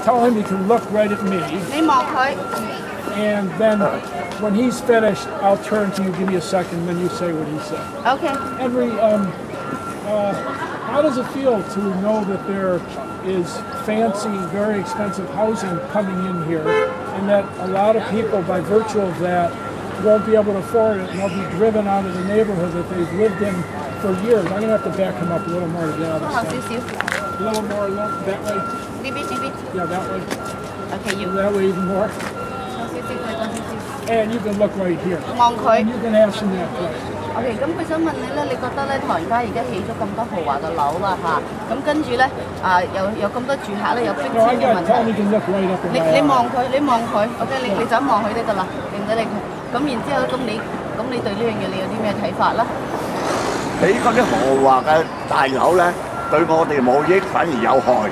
tell him he can look right at me. And then when he's finished, I'll turn to you, give me a second, then you say what he said. Okay. Henry, how does it feel to know that there is fancy, very expensive housing coming in here, and that a lot of people, by virtue of that, won't be able to afford it, and they'll be driven out of the neighborhood that they've lived in for years? I'm going to have to back him up a little more to get out of the sun. A little more, that way. Yeah, that way. Okay, you. That way even more. And you can look right here. And you can ask him that question. OK， 咁佢想問你咧，你覺得咧唐人街而家起咗咁多豪華嘅樓啦嚇，咁跟住咧有咁多住客咧有迫遷嘅問題。你望佢，OK， 你就咁望佢得㗎啦，你唔使理佢。咁然之後咧，咁你對呢樣嘢你有啲咩睇法啦？起嗰啲豪華嘅大樓咧，對我哋冇益，反而有害。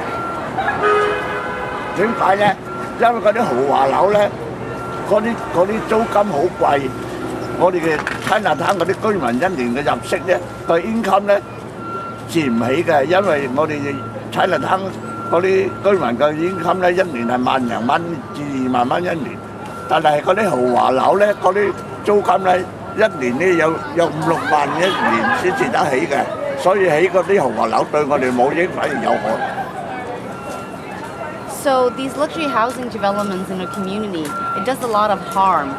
點解咧？因為嗰啲豪華樓咧，嗰啲租金好貴。我哋嘅 Chinatown 嗰啲居民一年嘅入息咧，個 income 咧治唔起嘅，因為我哋 Chinatown 嗰啲居民嘅 income 咧一年係萬零蚊至2萬蚊一年，但係嗰啲豪華樓咧，嗰啲租金咧一年咧有5、6萬一年先至得起嘅，所以起嗰啲豪華樓對我哋冇益，反而有害。So these luxury housing developments in a community, it does a lot of harm.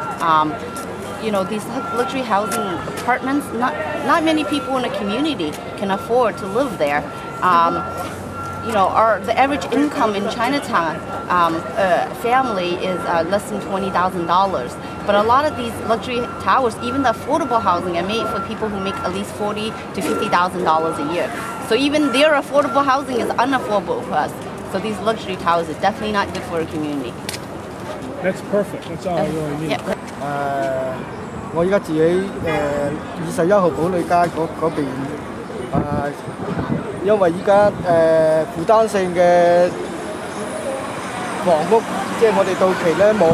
You know, these luxury housing apartments, not many people in a community can afford to live there. You know, the average income in Chinatown family is less than $20,000. But a lot of these luxury towers, even the affordable housing, are made for people who make at least $40,000 to $50,000 a year. So even their affordable housing is unaffordable for us. So these luxury towers are definitely not good for a community. That's perfect. That's all I really need. 我而家住喺21號寶利街嗰邊，因為依家負擔性嘅房屋，即係我哋到期咧冇，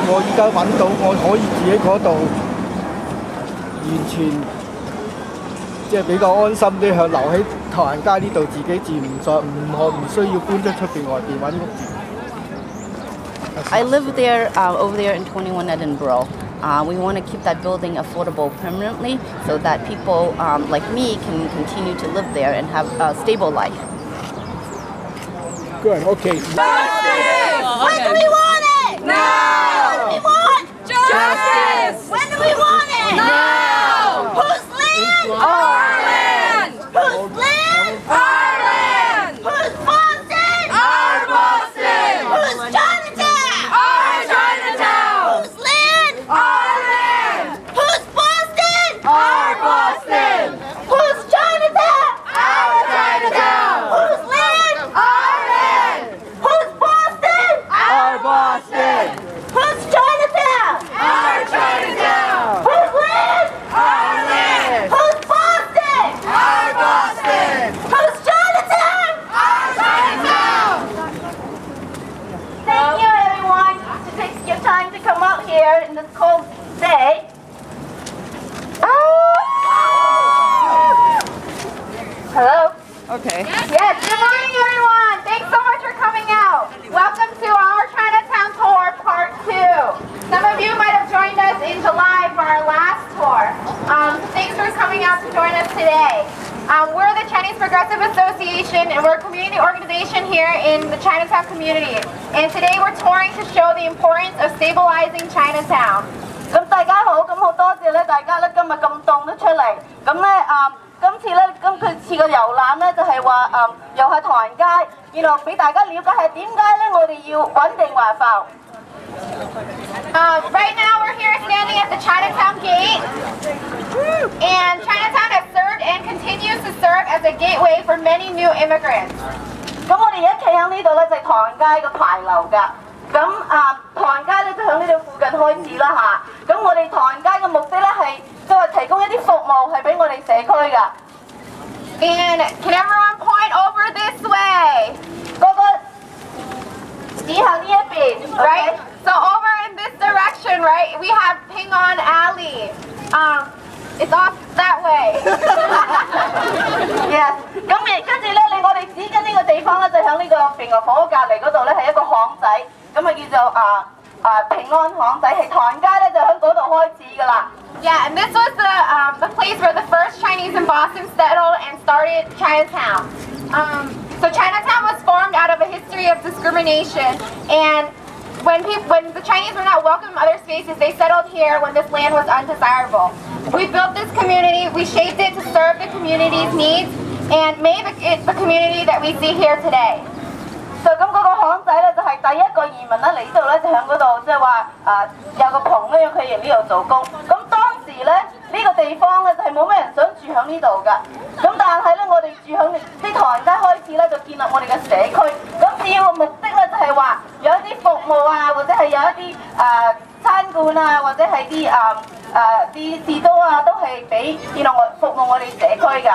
我而家揾到我可以住喺嗰度，完全即係比較安心啲，向留喺唐人街呢度自己住，唔需要搬出邊外邊揾屋住。I live there over there in 21 Edinburgh. We want to keep that building affordable permanently so that people like me can continue to live there and have a stable life. Good, okay. Justice! When do we want it? Now! When do we want justice? When do we want it? Now! Whose land? Our land! Whose land? Our land! Whose Boston? Our Boston! Whose Chinatown? Our Chinatown! Whose land? Our land! Whose Boston? Our Boston! Whose Chinatown? Our Chinatown! Whose land? Our land! Whose Boston? Our Boston! Whose Chinatown? Our Chinatown! Whose land? Our land! Whose Boston? Our Boston! Whose Chinatown? Our Chinatown! Thank you, everyone, to take your time to come out here in this cold day. Hello? Okay. Yes, good morning, everyone. Thanks so much for coming out. Welcome to our Chinatown tour, part 2. Some of you might have joined us in July for our last tour. Thanks for coming out to join us today. We're the Chinese Progressive Association, and we're a community organization here in the Chinatown community. And today we're touring to show the importance of stabilizing Chinatown. 咁大家好，咁好多謝咧，大家咧今日咁凍都出嚟。咁咧今次咧，佢似個遊覽咧，就係話遊下唐人街，然後俾大家了解係點解咧，我哋要穩定環浮。Right now we're here standing at the Chinatown gate, and Chinatown has served and continues to serve as a gateway for many new immigrants. 咁我哋而家企喺呢度咧，就係唐人街嘅牌樓㗎。咁唐人街咧就喺呢度附近開始啦嚇。咁我哋唐人街嘅目的咧係即係提供一啲服務係俾我哋社區㗎。And can everyone point over this way? 個指向呢一邊 right? So over in this direction, right? We have Ping On Alley. It's off that way. Yes. 咁跟住咧，你我哋指緊呢個地方咧，就喺呢個平和房屋隔離嗰度咧，係一個巷仔，咁啊叫做平安巷仔，係唐人街咧就喺嗰度開始㗎啦。Yeah, and this was the place where the first Chinese in Boston settled and started Chinatown. So Chinatown was formed out of a history of discrimination, and when the Chinese were not welcome in other spaces, they settled here when this land was undesirable. We built this community, we shaped it to serve the community's needs, and made it the community that we see here today. 就咁嗰個巷仔咧，就係第一個移民咧嚟呢度咧，就喺嗰度，即係話有個棚咧，佢嚟呢度做工。咁當時咧呢個地方咧就係冇咩人想住喺呢度㗎。咁但係咧我哋住喺啲唐人街開始咧就建立我哋嘅社區。咁主要目的咧就係話有一啲服務啊，或者係有一啲餐館啊，或者係啲士多啊，都係俾服務我哋社區㗎。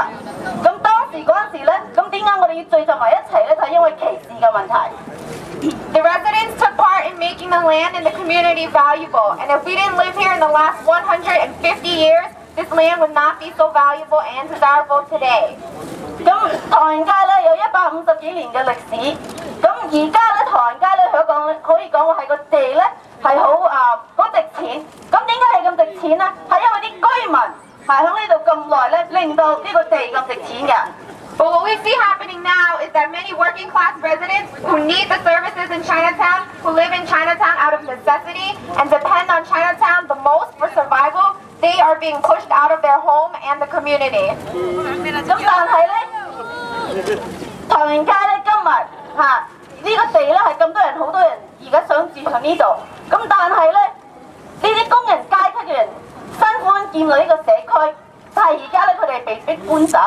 咁當時嗰陣時咧，咁點解我哋要聚集埋一齊咧？就係因為歧視嘅問題。The residents took part in making the land and the community valuable, and if we didn't live here in the last 150 years, this land would not be so valuable and desirable today. 咁唐人街咧有150幾年嘅歷史，咁而家咧唐人街咧可以講係個地咧係好值錢。咁點解係咁值錢咧？係因為啲居民係喺呢度咁耐咧，令到呢個地咁值錢嘅。But what we see happening now is that many working class residents who need the services in Chinatown, who live in Chinatown out of necessity and depend on Chinatown the most for survival, they are being pushed out of their home and the community. 咁但係咧，唐人街咧今日呢個地咧係咁多人，好多人而家想住喺呢度。咁但係咧呢啲工人階級嘅人辛苦建立呢個社區，但係而家咧佢哋被逼搬走。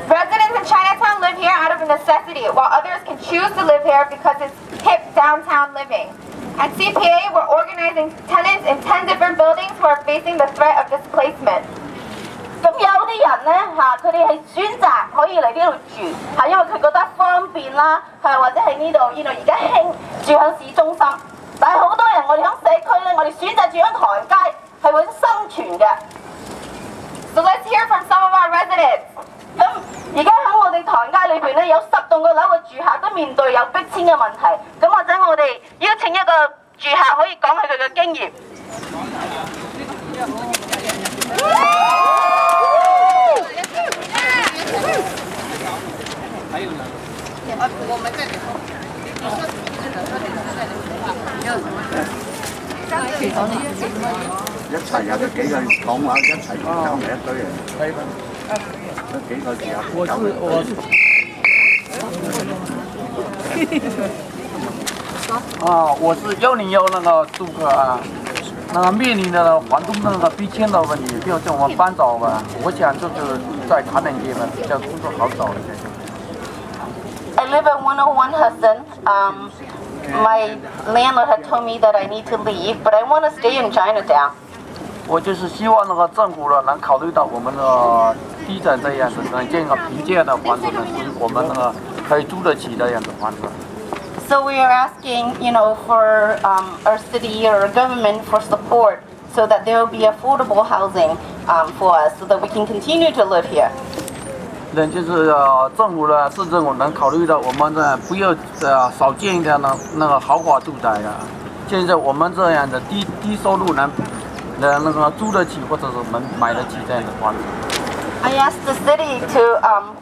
Residents in Chinatown live here out of necessity, while others can choose to live here because it's hip downtown living. At CPA, we're organizing tenants in 10 different buildings who are facing the threat of displacement. 咁有啲人咧佢哋係選擇可以嚟呢度住，係因為佢覺得方便啦，或者係呢度而家興住喺市中心。但係好多人我哋喺社區咧，我哋選擇住喺唐人街係為咗生存嘅。So let's hear from some of our residents. 咁而家喺我哋唐人街裏邊咧，有10棟嘅樓嘅住客都面對有迫遷嘅問題。咁或者我哋邀請一個住客可以講下佢嘅經驗。一齊有幾個講話，一齊走嚟一堆人。有幾個住客走嚟。我是101那个住客啊，那个面临的房东那个逼迁的问题，就叫我们搬走吧。我想就是在唐人街嘛，比较工作好找一点。I live at 101 Hudson. My landlord had told me that I need to leave, but I want to stay in Chinatown. 我就是希望那个政府呢能考虑到我们的低层这样子，能建个平价的房子，能使我们那个可以租得起这样的房子。So we are asking, for our city or government for support, so that there will be affordable housing for us, so that we can continue to live here. 就是政府呢，市政府能考虑到我们呢，不要少建一点那个豪华住宅啊。现在我们这样的低收入能那个租得起或者是能买得起这样的房子。I asked the city to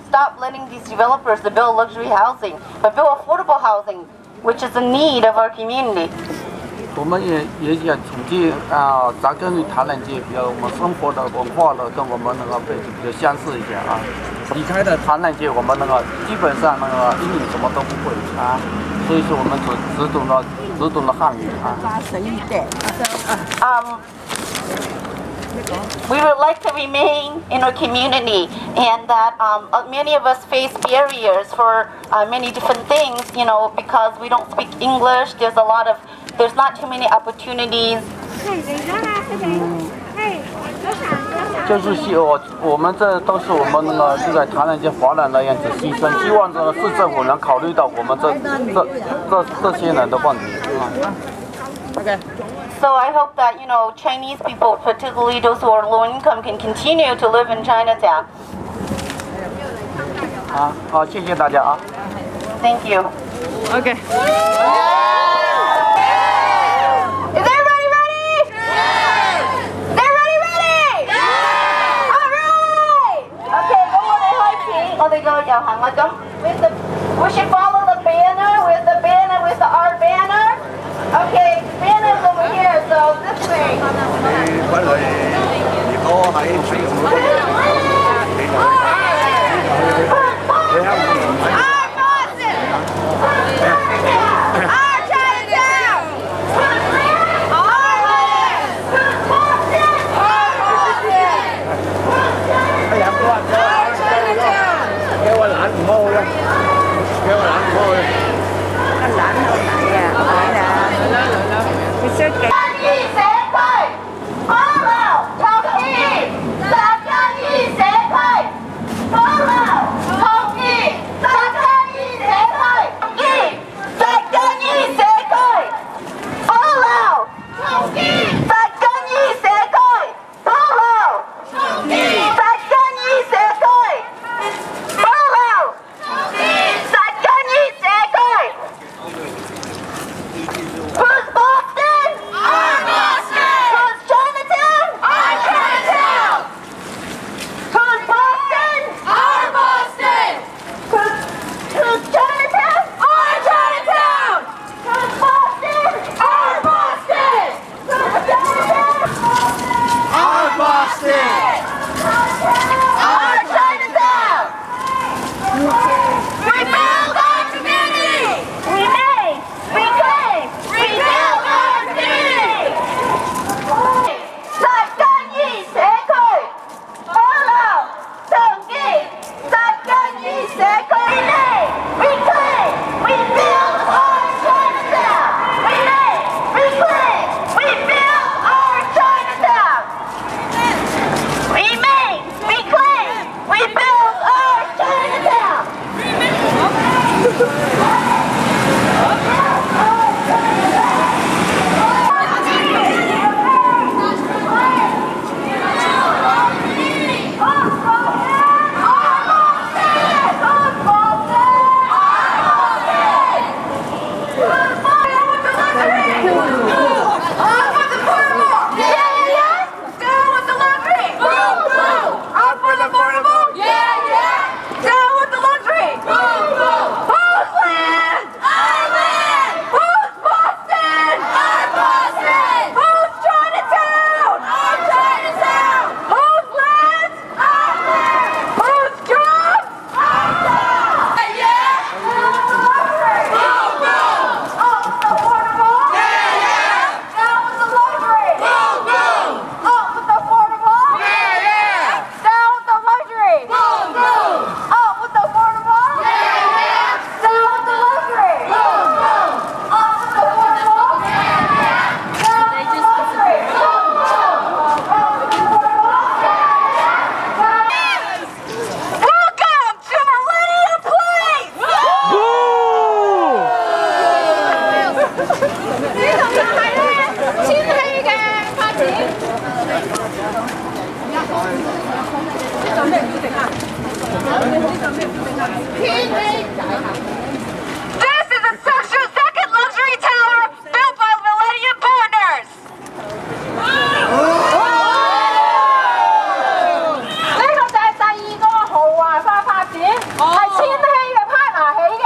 stop letting these developers to build luxury housing, but build affordable housing, which is a need of our community. 我们也想重建扎根于唐人街，比较我们生活的文化的跟我们那个背景比较相似一些啊。离开了唐人街，我们那个基本上那个英语什么都不会啊，所以说我们只懂了汉语啊。We would like to remain in our community, and that many of us face barriers for many different things, because we don't speak English. There's not too many opportunities. 就是我们这都是我们那个住在唐人街华人的样子牺牲，希望这个市政府能考虑到我们这些人的问题。Okay. So I hope that Chinese people, particularly those who are low income, can continue to live in Chinatown. 啊，好，谢谢大家啊。 Thank you. Okay. Is everybody ready? Is everybody ready? Alright! Okay, 咁我哋開始我哋個遊行啦。咁 we should follow the banner with the R banner. Okay, banner is over here, so this way. 你翻嚟，如果喺政府嗰度，你香港人睇。 This is a second luxury tower built by Millennium Partners. 呢個就係第二個豪華化發展，係千禧嘅 partner 起嘅。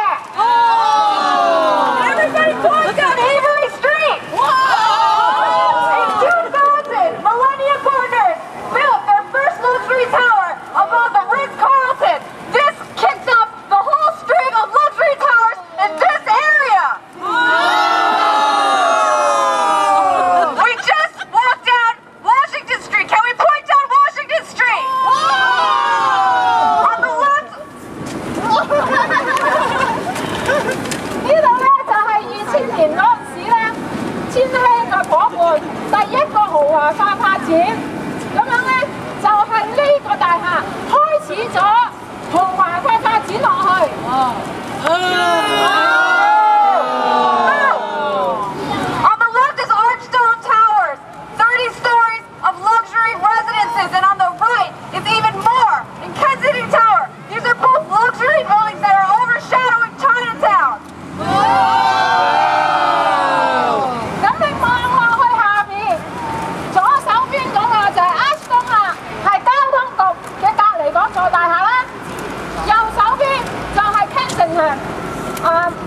Everybody point down Avery Street. In 2000, Millennium Partners built their first luxury tower above the Ritz-Carlton. This kicked off the whole string of luxury towers in this area. We just walked down Washington Street. Can we point down Washington Street? On the left. 呢度咧就係2000年嗰陣時咧，千禧嘅伙伴第一個豪華化發展，咁樣咧就係呢個大廈開始咗豪華化發展落去。On the left is Archstone Towers, 30 stories of luxury residences, and on the right is even more in Kensington Tower. These are both luxury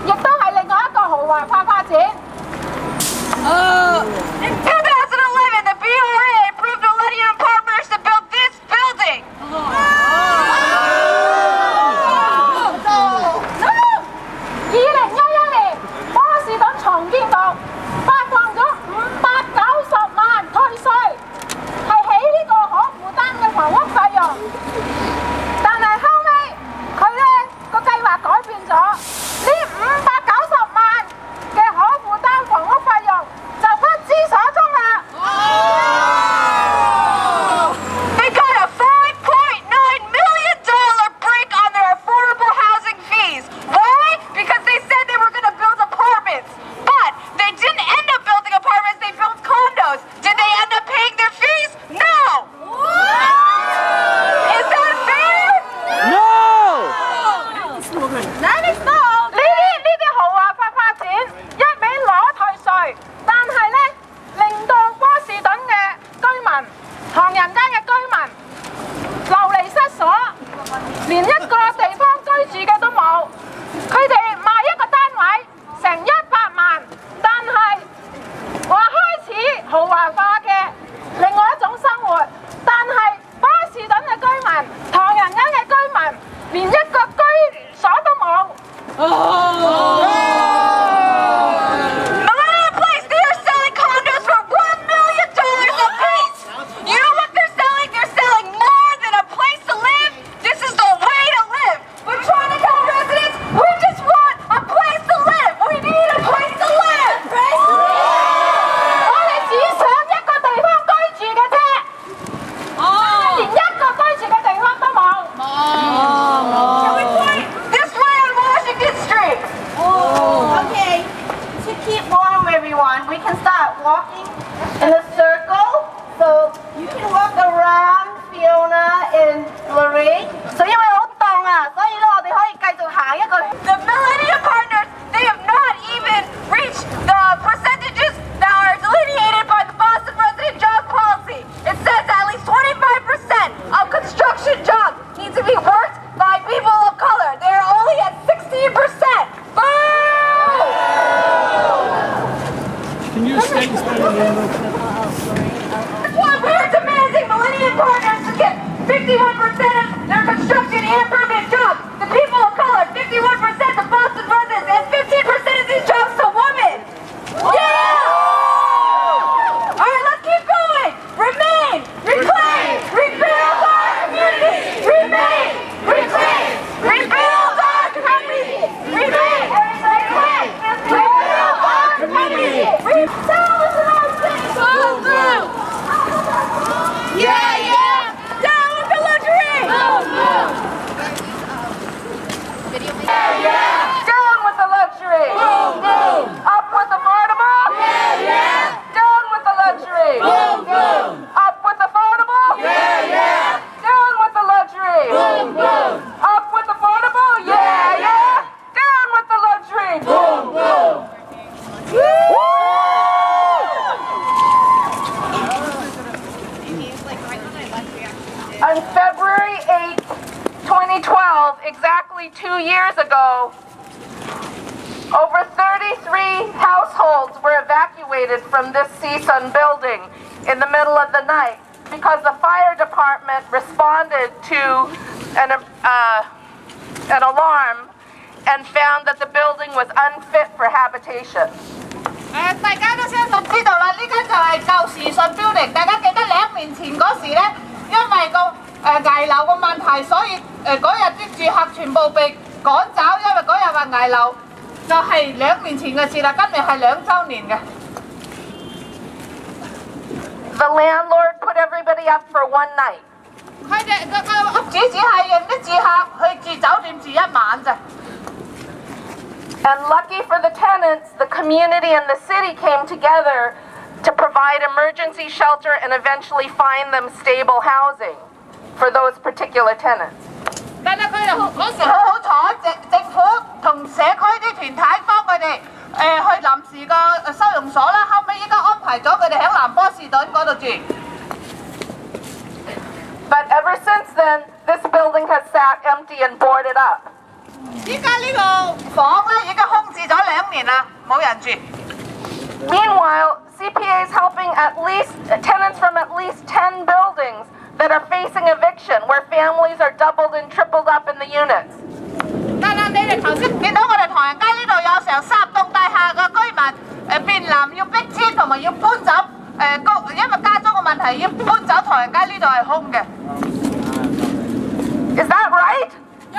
亦都係另外一個豪華發展。In 2011, the BOA approved Millennium Partners to build this building. 2011年，波士頓重建局發放咗590萬退稅，係起呢個可負擔嘅房屋費用。但係後尾佢呢個計劃改變咗，呢590萬嘅可負擔房屋費用就不知所蹤啦。They got a $5.9 million break on their affordable housing fees. Why? Because they said they were going to build apartments, but they didn't end up building apartments. They built condos. Did they end up paying their fees? No. Is that fair? No. 呢啲豪華發展一味攞退稅，但係呢令到波士頓嘅居民、唐人街嘅居民流離失所，連一個地方居住嘅都冇。佢哋賣一個單位成100萬，但係話開始豪華化嘅另外一種生活，但係波士頓嘅居民、唐人街嘅居民連一個居所都冇。Millennium Place, they are selling condos for $1 million apiece. You know what they're selling? They're selling more than a place to live. This is the way to live. We're trying to tell residents, we just want a place to live. We need a place to live. 我哋只想一個地方居住嘅啫，連一個居住嘅地方都冇。This way on Washington Street. Okay, to keep warm, everyone, we can start walking in a circle. So you can walk around Fiona and Lorraine. So 因為好凍啊，所以咧我哋可以繼續行一個。The Millennium Partners, they have not even reached the percentages that are delineated by the Boston Resident Job Policy. It says at least 25% of construction jobs need to be worked by people of color. They are only at 16%. Boo! Can you stay standing there? That's why we're demanding Millennium Partners to get 51% of their construction and permanent jobs. The people of color, 51% to Boston residents, and 15% of these jobs to women. Yeah! All right, let's keep going. Remain, reclaim, rebuild our community. Remain, reclaim, rebuild our community. Remain, reclaim, rebuild our community. Yeah, yeah. Down with the luxury. Yeah, yeah. Down with the luxury. Up with affordable. Yeah, yeah. Down with the luxury. Up with affordable. Yeah, yeah. Down with the luxury. Up with affordable. Yeah, yeah. Down with the luxury. On February 8, 2012, exactly 2 years ago, over 33 households were evacuated from this CSUN building in the middle of the night because the fire department responded to an alarm and found that the building was unfit for habitation. 大家都相信知道啦，呢間就係舊時信 building。大家記得2年前嗰時咧，因為個危樓個問題，所以嗰日啲住客全部被趕走，因為嗰日話危樓，就係2年前嘅事啦。今日係2週年嘅。The landlord put everybody up for one night. 佢哋個屋主只係讓啲住客去住酒店住1晚咋。And lucky for the tenants, the community and the city came together to provide emergency shelter and eventually find them stable housing for those particular tenants. 但係佢哋嗰時好彩，政府同社區啲團體幫佢哋去臨時個收容所啦，後尾依家安排咗佢哋喺南波士頓嗰度住。But ever since then, this building has sat empty and boarded up. 依家呢個房咧已經空年啦，冇人住。 Meanwhile, CPA is helping at least tenants from at least 10 buildings that are facing eviction, where families are doubled and tripled up in the units. 但係你哋頭先見到我哋唐人街呢度有成3棟大廈嘅居民面臨要逼遷同埋要搬走因為加租嘅問題要搬走唐人街呢度係空嘅。Is that right? No！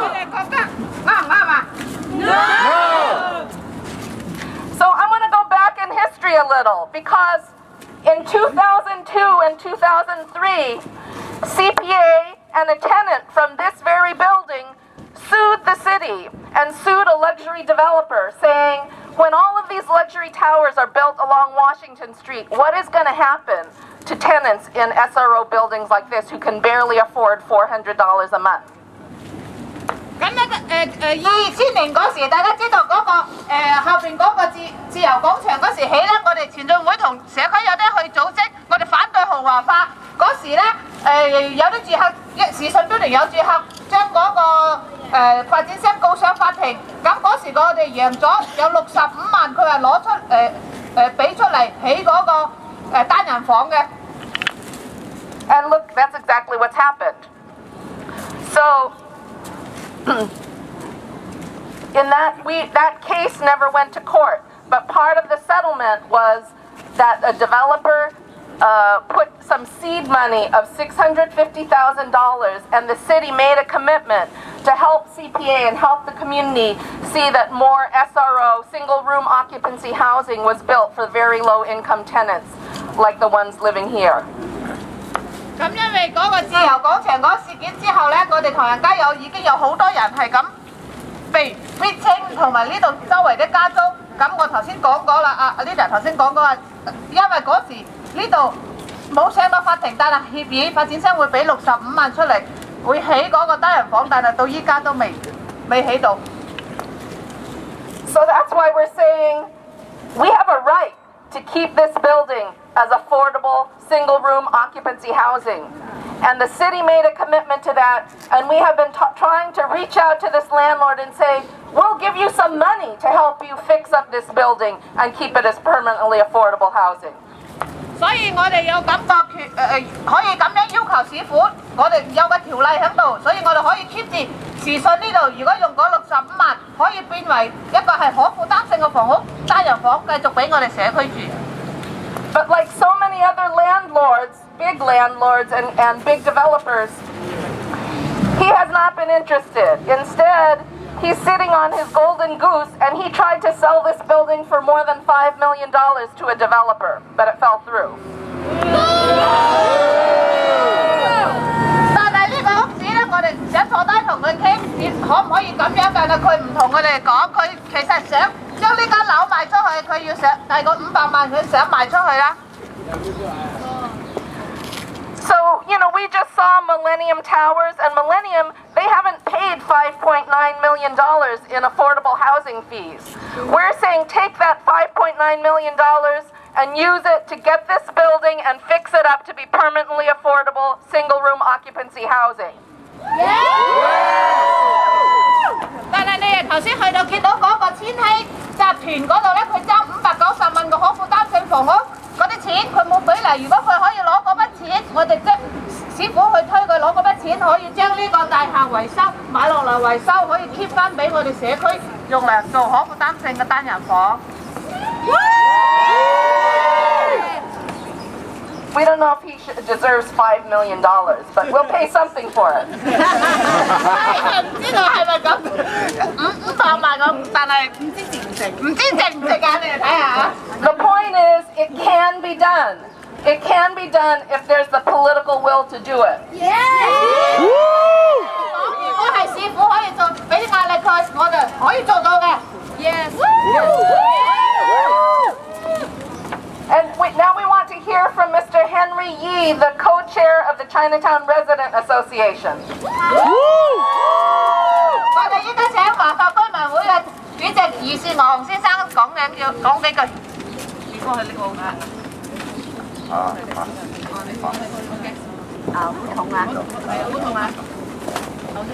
你哋覺得啱唔啱啊 No! So I'm going to go back in history a little, because in 2002 and 2003, CPA and a tenant from this very building sued the city and sued a luxury developer, saying, when all of these luxury towers are built along Washington Street, what is going to happen to tenants in SRO buildings like this who can barely afford $400 a month? 咁咧2000年嗰時，大家知道嗰個後邊嗰個自由廣場嗰時起咧，我哋前進會同社區有啲去組織，我哋反對豪華化嗰時咧有啲住客時信標定有住客將嗰個發展商告上法庭，咁嗰時我哋贏咗有65萬，佢係攞出俾出嚟起嗰個單人房嘅。And look, that's exactly what's happened. So, in that case never went to court, but part of the settlement was that a developer put some seed money of $650,000, and the city made a commitment to help CPA and help the community see that more SRO, single-room occupancy housing was built for very low-income tenants, like the ones living here. 咁因為嗰個自由廣場嗰事件之後咧，我哋唐人街已經有好多人係咁被逼遷，同埋呢度周圍啲加租。咁我頭先講過啦，阿 Lida 頭先講過話，因為嗰時呢度冇上到法庭，但係協議發展商會俾65萬出嚟，會起嗰個單人房，但係到依家都未起到。So that's why we're saying we have a right to keep this building as affordable single-room occupancy housing. And the city made a commitment to that, and we have been trying to reach out to this landlord and say, we'll give you some money to help you fix up this building and keep it as permanently affordable housing. 所以我哋有感覺可以咁樣要求市府，我哋有個條例喺度，所以我哋可以 keep 住時信呢度。如果用嗰65萬，可以變為一個係可負擔性嘅房屋單人房，繼續俾我哋社區住。But like so many other landlords, big landlords and big developers, he has not been interested. Instead, he's sitting on his golden goose, and he tried to sell this building for more than $5 million to a developer, but it fell through. 但係呢個屋主咧，我哋想坐低同佢傾，可唔可以咁樣？但係佢唔同我哋講，佢其實想將呢間樓賣出去，佢要想大概500萬，佢想賣出去啦。So, we just saw Millennium Towers, and Millennium, they haven't paid $5.9 million in affordable housing fees. We're saying take that $5.9 million and use it to get this building and fix it up to be permanently affordable single-room occupancy housing. 但係你哋頭先去到見到嗰個千禧集團嗰度咧，佢爭590萬個可負擔性房屋嗰啲錢，佢冇俾嚟。如果佢可以攞嗰筆錢，我哋即市府去推佢攞嗰筆錢，可以將呢個大廈維修買落嚟維修，可以 keep 翻俾我哋社區用嚟做可負擔性嘅單人房。We don't know if he deserves $5 million, but we'll pay something for it. 唔知道係咪咁500萬咁，但係唔知值唔值啊？你哋睇下。The point is, it can be done. It can be done if there's the political will to do it. 如果係市府可以做，俾啲壓力佢，我哋可以做到嘅。Yes. And now we want to hear from Mr. Henry Yi, the co-chair of the Chinatown Resident Association. 我哋依家請華埠居民會嘅主席余士昂先生講幾句。你過去呢個好痛啊！好痛啊！OK。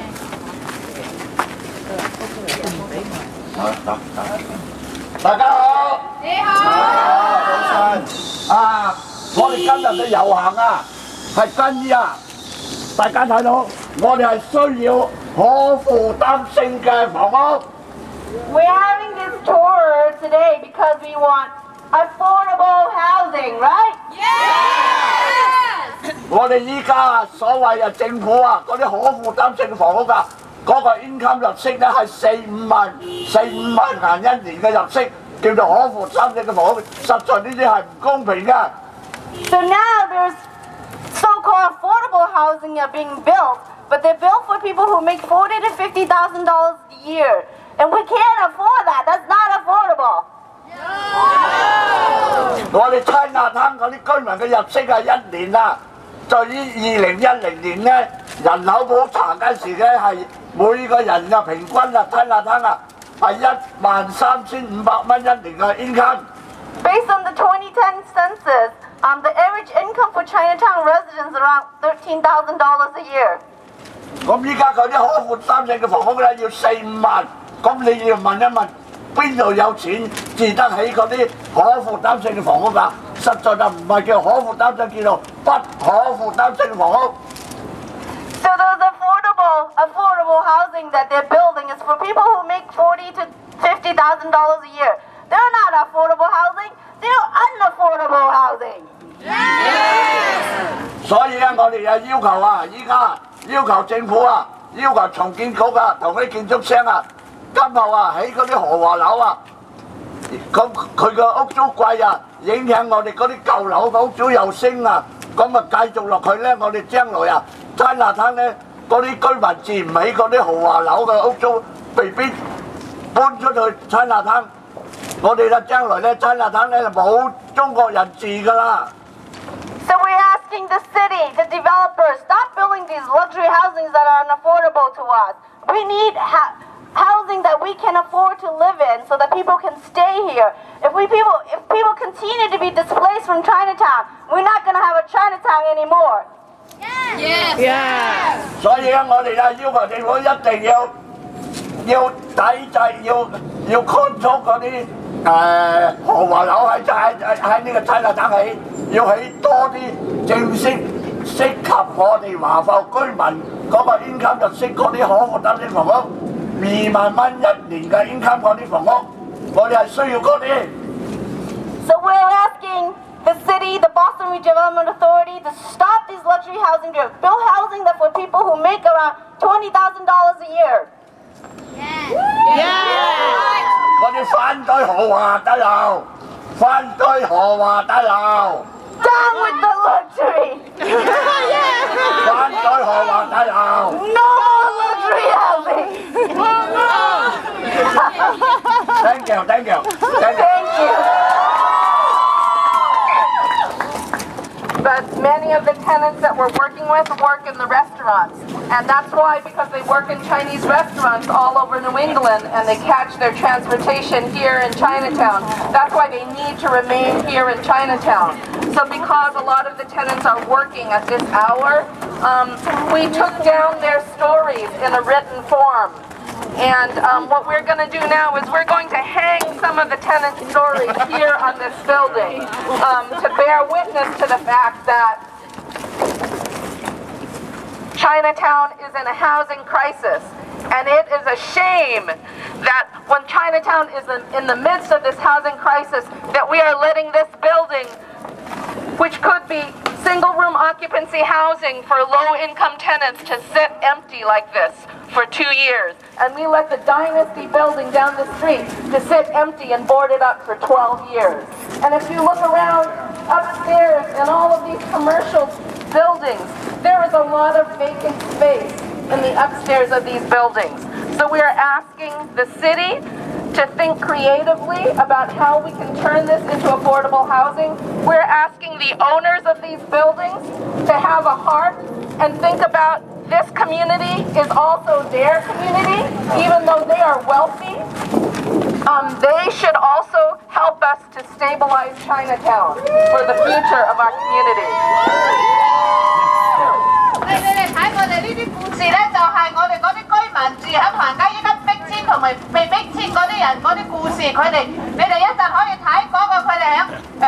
大家好。你好。早晨。我哋今日嘅遊行啊，係跟於大家睇到，我哋係需要可負擔性嘅房屋。We're having this tour today because we want affordable housing, right? Yes! 我哋依家所謂政府嗰啲可負擔性房屋嗰個 income 入息咧係4-5萬銀一年嘅入息，叫做可負擔性嘅房屋，實在呢啲係唔公平嘅。So now there's so-called affordable housing being built, but they're built for people who make $40,000 to $50,000 a year. And we can't afford that. That's not affordable. 我哋 Chinatown 嗰啲居民嘅入息係一年在於2010年咧，人口普查嗰時咧係每個人嘅平均Chinatown係13,500蚊一年嘅 income。Based on the 2010 census, the average income for Chinatown residents is around $13,000 a year. 咁依家嗰啲可負擔性嘅房屋咧要4-5萬，咁你要問一問邊度有錢置得起嗰啲可負擔性嘅房屋㗎？實在就唔係叫可負擔性，叫做不可負擔性房屋。So those affordable housing that they're building is for people who make $40,000 to $50,000 a year. They're not affordable housing. They're unaffordable housing. Yes! 所以咧，我哋要求依家要求政府要求重建局同啲建築商今後起嗰啲豪華樓咁佢個屋租貴影響我哋嗰啲舊樓嘅屋租又升咁繼續落去咧，我哋將來Chinatown咧嗰啲居民住唔起嗰啲豪華樓嘅屋租，被必搬出去Chinatown。我哋將來咧Chinatown咧就冇中國人住㗎啦。So we're asking the city, the developers, stop building these luxury housings that are unaffordable to us. We need housing that we can afford to live in so that people can stay here. If people continue to be displaced from Chinatown, we're not going to have a Chinatown anymore. Yes! Yes! 所以咧，我哋要求政府一定要抵制，要control嗰啲豪華樓喺呢個Chinatown起，要起多啲正式適合我哋華埠居民嗰個 income 入息嗰啲可負擔性房屋，2萬蚊一年嘅 income 嗰啲房屋，我哋係需要嗰啲。So we're asking the city, the Boston Redevelopment Authority, to stop these luxury housing deals. Build housing that for people who make around $20,000 a year. Yes! 我哋反對豪華大樓，反對豪華大樓。Down with the luxury! 反對豪華大樓。No luxury housing! Thank you, thank you, thank you. Thank you. But many of the tenants that we're working with work in the restaurants. And that's why, because they work in Chinese restaurants all over New England and they catch their transportation here in Chinatown, that's why they need to remain here in Chinatown. So because a lot of the tenants are working at this hour, we took down their stories in a written form. And what we're going to do now is we're going to hang some of the tenant stories here on this building to bear witness to the fact that Chinatown is in a housing crisis. And it is a shame that when Chinatown is in the midst of this housing crisis, that we are letting this building, which could be single-room occupancy housing for low-income tenants, to sit empty like this for 2 years. And we let the Dynasty building down the street to sit empty and boarded up for 12 years. And if you look around upstairs in all of these commercial buildings, there is a lot of vacant space in the upstairs of these buildings. So we are asking the city to think creatively about how we can turn this into affordable housing. We're asking the owners of these buildings to have a heart and think about this community is also their community, even though they are wealthy. They should also help us to stabilize Chinatown for the future of our community. 你哋睇我哋呢啲故事咧，就係我哋嗰啲居民住喺橫街依家逼遷同埋被逼遷嗰啲人嗰啲故事，佢哋你哋一陣可以睇嗰個佢哋喺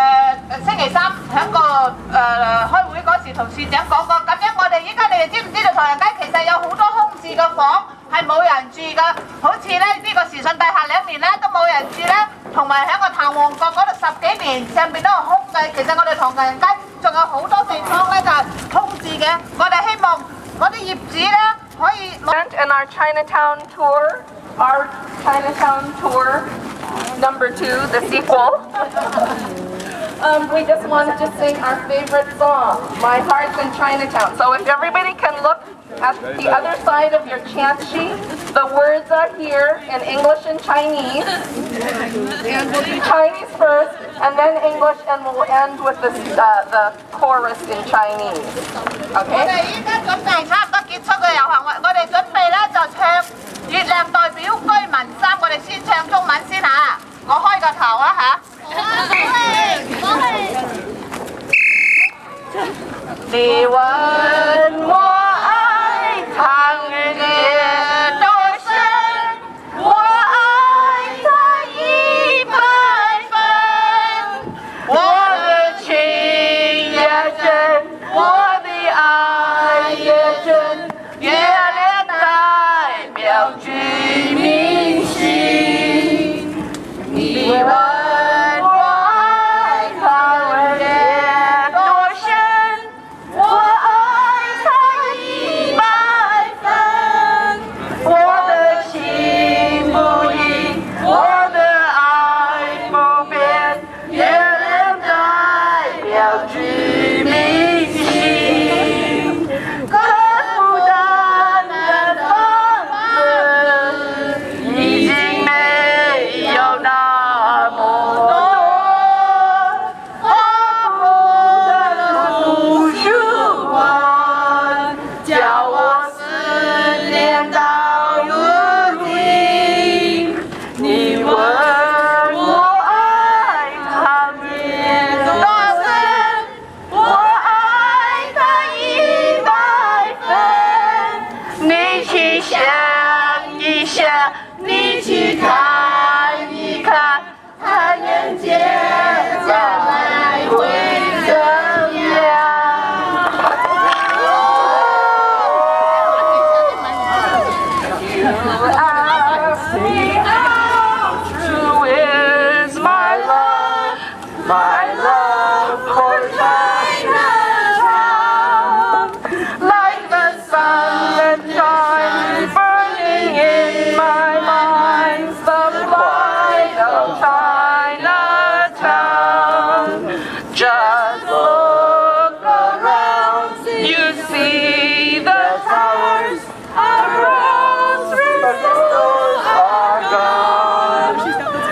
星期三喺個開會嗰時同市長講過，咁樣我哋依家你哋知唔知道唐人街其實有好多空置嘅房係冇人住㗎，好似咧呢個時信大廈2年咧都冇人住咧，同埋喺個彈旺角嗰度10幾年上邊都係空嘅，其實我哋唐人街仲有好多地方咧就係空置嘅，我哋希望嗰啲業主咧可以。And our Chinatown tour, number 2, the sequel. We just wanted to sing our favorite song, My Heart's in Chinatown. So if everybody can look at the other side of your chant sheet, the words are here in English and Chinese. And we'll do Chinese first, and then English, and we'll end with the chorus in Chinese. 我哋依家準備差唔多結束嘅遊行，我哋準備咧就唱月亮代表居民3，我哋先唱中文先嚇，我開個頭啊嚇。你問我愛唐人街多深，我愛他100分，我的情也真，我的愛也真，月亮代表居民心。你問我愛唐人街多深，我愛他100分，我的心不移，我的愛不變，月亮代表居民心。看不到的房子已經沒有那麼多，花布的圖書館叫我思念到如今。你問我愛他多深，我愛他100分，你去想一想，你去看一看，唐人街将來會怎樣？You ask me how true is my love for Chinatown, like the sun that shines burning in my mind, the light of Chinatown. Just look around, you see the towers around, those are gone.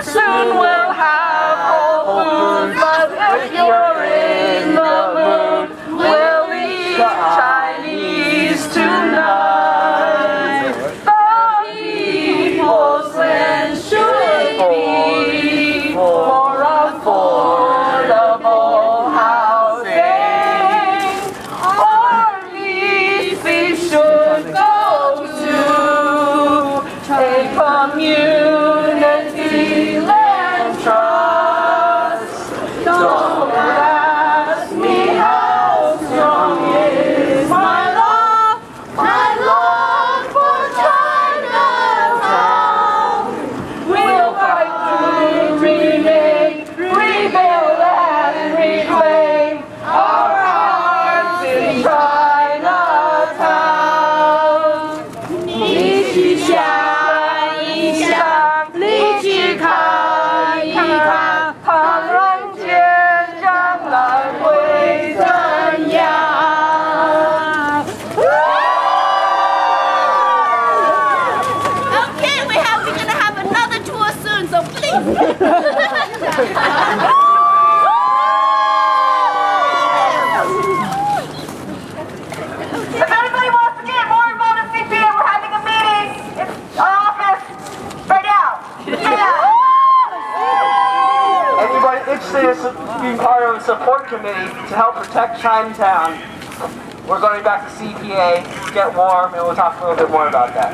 Soon we'll have Whole Foods, but if you're in the mood, we'll eat Chinese tonight. The people's land should be for affordable housing. Our leases should go to a community land trust. Don't ask me how strong is my love for Chinatown. We'll fight to remake, rebuild and reclaim our hearts in Chinatown. 你去想一想，你去看一看，唐人街将來會怎樣？Okay, we're gonna have another tour soon, so please. If anybody wants to get more involved in CPA, we're having a meeting in our office right now. Anybody interested in being part of a support committee to help protect Chinatown? We're going back to CPA, get warm, and we'll talk a little bit more about that.